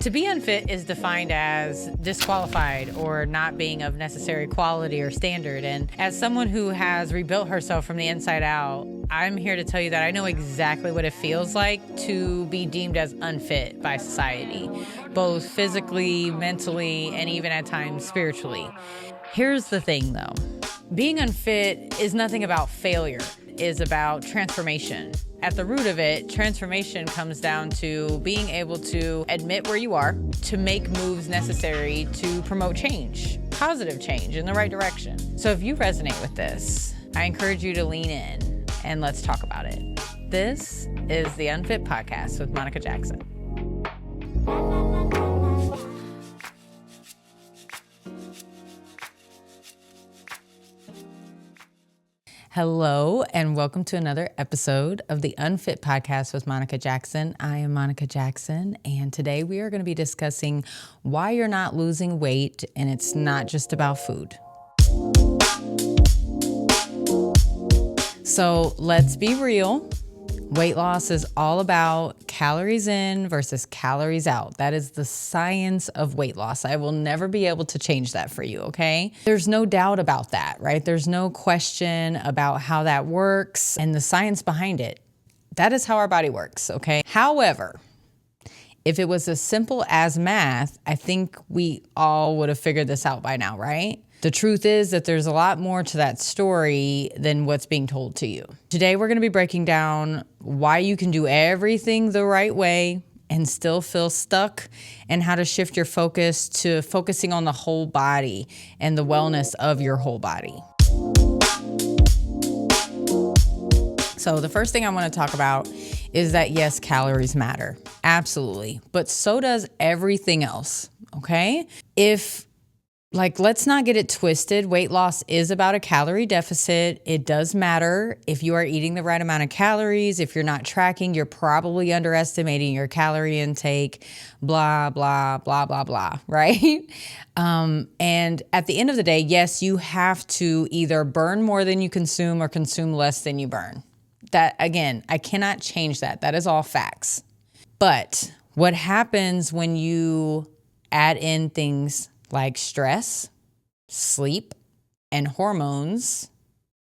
To be unfit is defined as disqualified or not being of necessary quality or standard. And as someone who has rebuilt herself from the inside out, I'm here to tell you that I know exactly what it feels like to be deemed as unfit by society, both physically, mentally, and even at times spiritually. Here's the thing though, being unfit is nothing about failure, it is about transformation. At the root of it, transformation comes down to being able to admit where you are, to make moves necessary to promote change, positive change in the right direction. So if you resonate with this, I encourage you to lean in and let's talk about it. This is the Unfit Podcast with Monica Jackson. Hello, and welcome to another episode of the Unfit Podcast with Monica Jackson. I am Monica Jackson, and today we are going to be discussing why you're not losing weight, and it's not just about food. So let's be real. Weight loss is all about calories in versus calories out. That is the science of weight loss. I will never be able to change that for you, okay? There's no doubt about that, right? There's no question about how that works and the science behind it. That is how our body works, okay? However, if it was as simple as math, I think we all would have figured this out by now, right? The truth is that there's a lot more to that story than what's being told to you. Today, we're going to be breaking down why you can do everything the right way and still feel stuck, and how to shift your focus to focusing on the whole body and the wellness of your whole body. So the first thing I want to talk about is that yes, calories matter. Absolutely. But so does everything else, okay? Let's not get it twisted. Weight loss is about a calorie deficit. It does matter if you are eating the right amount of calories. If you're not tracking, you're probably underestimating your calorie intake, blah, blah, blah, blah, blah, right? And at the end of the day, yes, you have to either burn more than you consume or consume less than you burn. That, again, I cannot change that. That is all facts. But what happens when you add in things like stress, sleep, and hormones,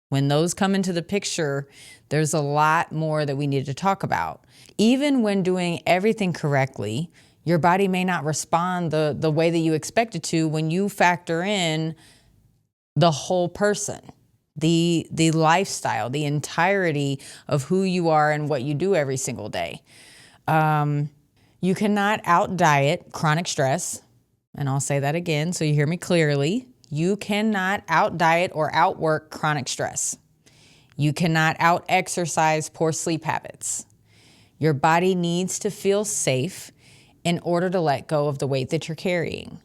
when those come into the picture, there's a lot more that we need to talk about. Even when doing everything correctly, your body may not respond the way that you expect it to when you factor in the whole person, the lifestyle, the entirety of who you are and what you do every single day. You cannot out-diet chronic stress. And I'll say that again so you hear me clearly. You cannot out-diet or outwork chronic stress. You cannot out-exercise poor sleep habits. Your body needs to feel safe in order to let go of the weight that you're carrying.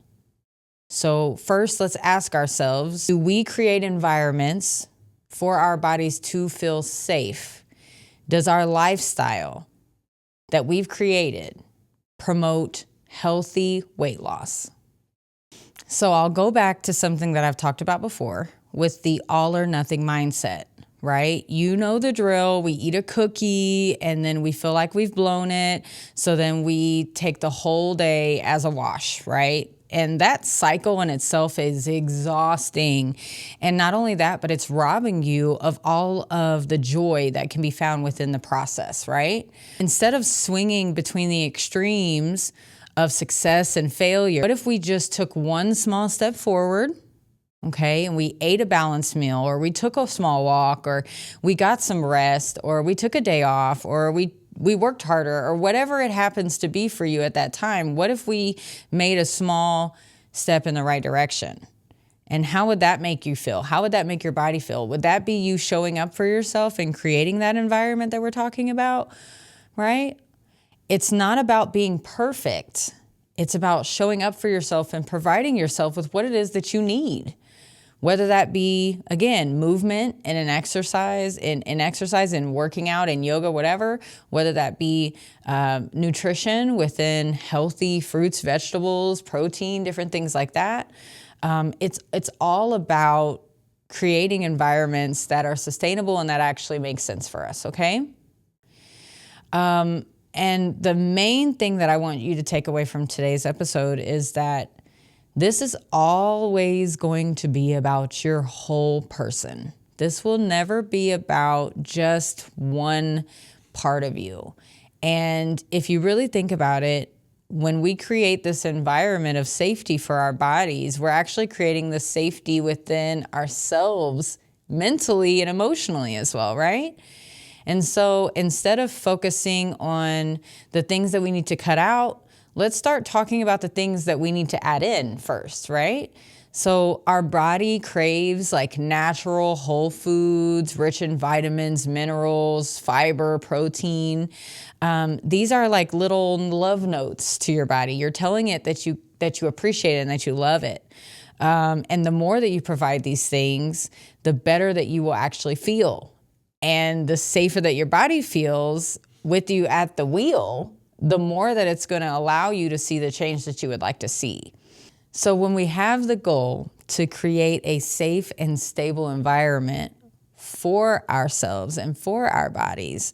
So first, let's ask ourselves, do we create environments for our bodies to feel safe? Does our lifestyle that we've created promote healthy weight loss? So I'll go back to something that I've talked about before with the all or nothing mindset, right? You know the drill. We eat a cookie and then we feel like we've blown it. So then we take the whole day as a wash, right? And that cycle in itself is exhausting. And not only that, but it's robbing you of all of the joy that can be found within the process, right? Instead of swinging between the extremes of success and failure, what if we just took one small step forward, okay, and we ate a balanced meal, or we took a small walk, or we got some rest, or we took a day off, or we worked harder, or whatever it happens to be for you at that time. What if we made a small step in the right direction? And how would that make you feel? How would that make your body feel? Would that be you showing up for yourself and creating that environment that we're talking about, right? It's not about being perfect. It's about showing up for yourself and providing yourself with what it is that you need. Whether that be, again, movement and an exercise, in working out and yoga, whatever, whether that be nutrition within healthy fruits, vegetables, protein, different things like that. It's all about creating environments that are sustainable and that actually make sense for us, okay? And the main thing that I want you to take away from today's episode is that this is always going to be about your whole person. This will never be about just one part of you. And if you really think about it, when we create this environment of safety for our bodies, we're actually creating the safety within ourselves mentally and emotionally as well, right? And so instead of focusing on the things that we need to cut out, let's start talking about the things that we need to add in first, right? So our body craves like natural whole foods, rich in vitamins, minerals, fiber, protein. These are like little love notes to your body. You're telling it that you appreciate it and that you love it. And the more that you provide these things, the better that you will actually feel. And the safer that your body feels with you at the wheel, the more that it's going to allow you to see the change that you would like to see. So when we have the goal to create a safe and stable environment for ourselves and for our bodies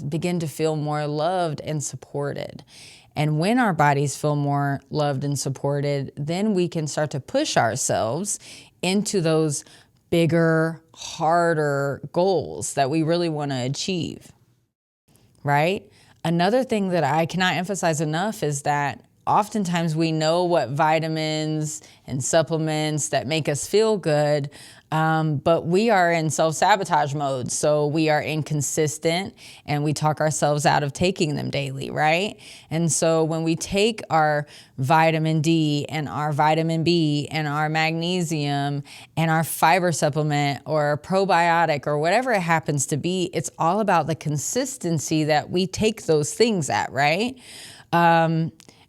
begin to feel more loved and supported. And when our bodies feel more loved and supported, then we can start to push ourselves into those bigger, harder goals that we really want to achieve, right? Another thing that I cannot emphasize enough is that oftentimes we know what vitamins and supplements that make us feel good, but we are in self-sabotage mode. So we are inconsistent and we talk ourselves out of taking them daily, right? And so when we take our vitamin D and our vitamin B and our magnesium and our fiber supplement or a probiotic or whatever it happens to be, it's all about the consistency that we take those things at, right?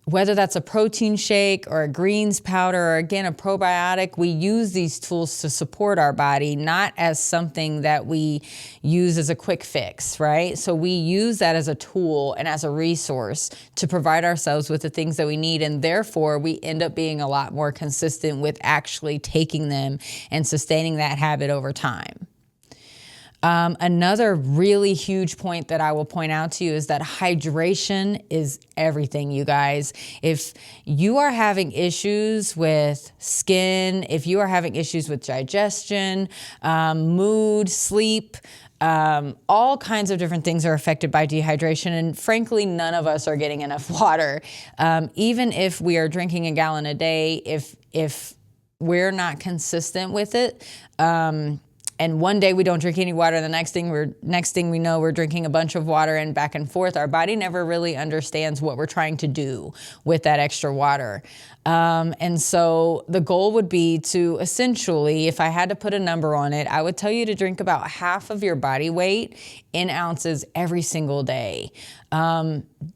Whether that's a protein shake or a greens powder or, again, a probiotic, we use these tools to support our body, not as something that we use as a quick fix, right? So we use that as a tool and as a resource to provide ourselves with the things that we need. And therefore, we end up being a lot more consistent with actually taking them and sustaining that habit over time. Another really huge point that I will point out to you is that hydration is everything, you guys. If you are having issues with skin, if you are having issues with digestion, mood, sleep, all kinds of different things are affected by dehydration. And frankly, none of us are getting enough water. Even if we are drinking a gallon a day, if we're not consistent with it, and one day we don't drink any water, the next thing we know, we're drinking a bunch of water and back and forth. Our body never really understands what we're trying to do with that extra water. And so the goal would be to essentially, if I had to put a number on it, I would tell you to drink about half of your body weight in ounces every single day.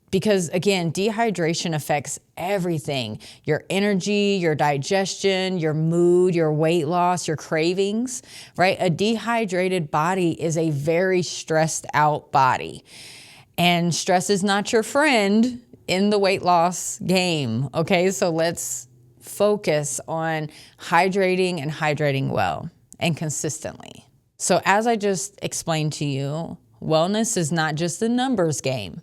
Because again, dehydration affects everything: your energy, your digestion, your mood, your weight loss, your cravings, right? A dehydrated body is a very stressed out body. And stress is not your friend in the weight loss game, okay? So let's focus on hydrating well and consistently. So as I just explained to you, wellness is not just a numbers game.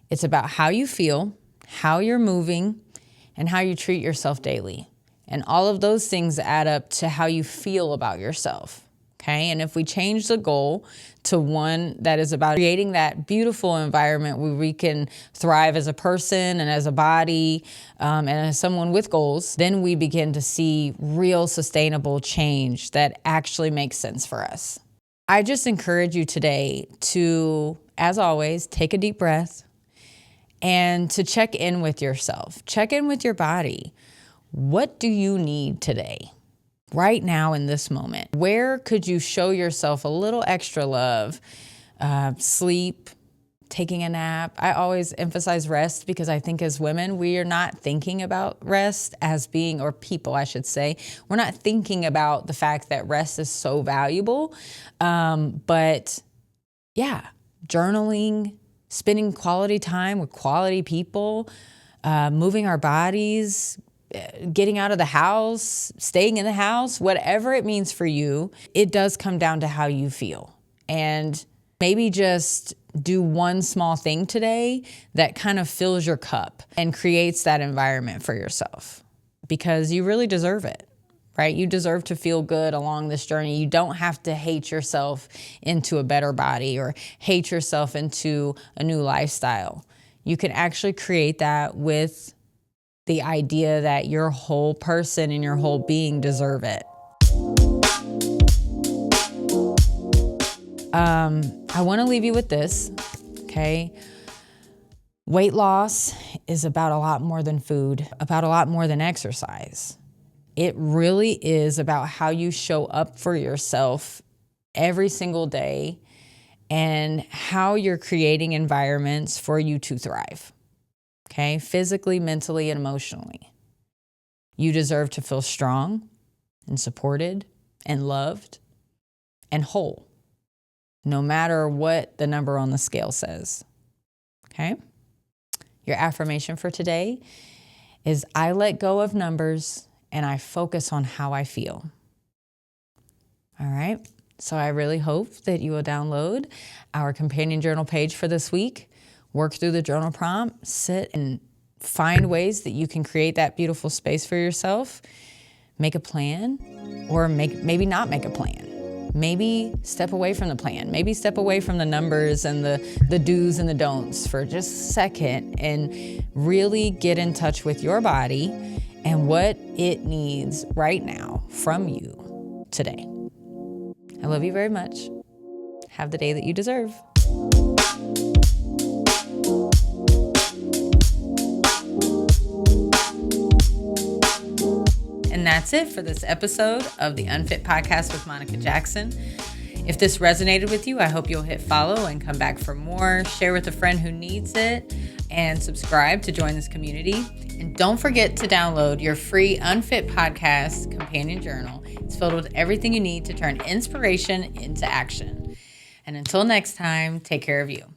It's about how you feel, how you're moving, and how you treat yourself daily. And all of those things add up to how you feel about yourself, okay? And if we change the goal to one that is about creating that beautiful environment where we can thrive as a person and as a body and as someone with goals, then we begin to see real sustainable change that actually makes sense for us. I just encourage you today to, as always, take a deep breath, and to check in with yourself. Check in with your body. What do you need today, right now in this moment? Where could you show yourself a little extra love? Sleep, taking a nap. I always emphasize rest because I think as women, we are not thinking about rest as being, or people, I should say, we're not thinking about the fact that rest is so valuable. But yeah, journaling, spending quality time with quality people, moving our bodies, getting out of the house, staying in the house, whatever it means for you, it does come down to how you feel. And Maybe just do one small thing today that kind of fills your cup and creates that environment for yourself, because you really deserve it, right? You deserve to feel good along this journey. You don't have to hate yourself into a better body or hate yourself into a new lifestyle. You can actually create that with the idea that your whole person and your whole being deserve it. I want to leave you with this, okay? Weight loss is about a lot more than food, about a lot more than exercise. It really is about how you show up for yourself every single day and how you're creating environments for you to thrive, okay? Physically, mentally, and emotionally. You deserve to feel strong and supported and loved and whole, no matter what the number on the scale says, okay? Your affirmation for today is I let go of numbers and I focus on how I feel. All right? So I really hope that you will download our companion journal page for this week, work through the journal prompt, sit and find ways that you can create that beautiful space for yourself, make a plan, or maybe not make a plan. Maybe step away from the plan. Maybe step away from the numbers and the do's and the don'ts for just a second and really get in touch with your body and what it needs right now from you today. I love you very much. Have the day that you deserve. And that's it for this episode of the Unfit Podcast with Monica Jackson. If this resonated with you, I hope you'll hit follow and come back for more. Share with a friend who needs it and subscribe to join this community. And don't forget to download your free Unfit Podcast companion journal. It's filled with everything you need to turn inspiration into action. And until next time, take care of you.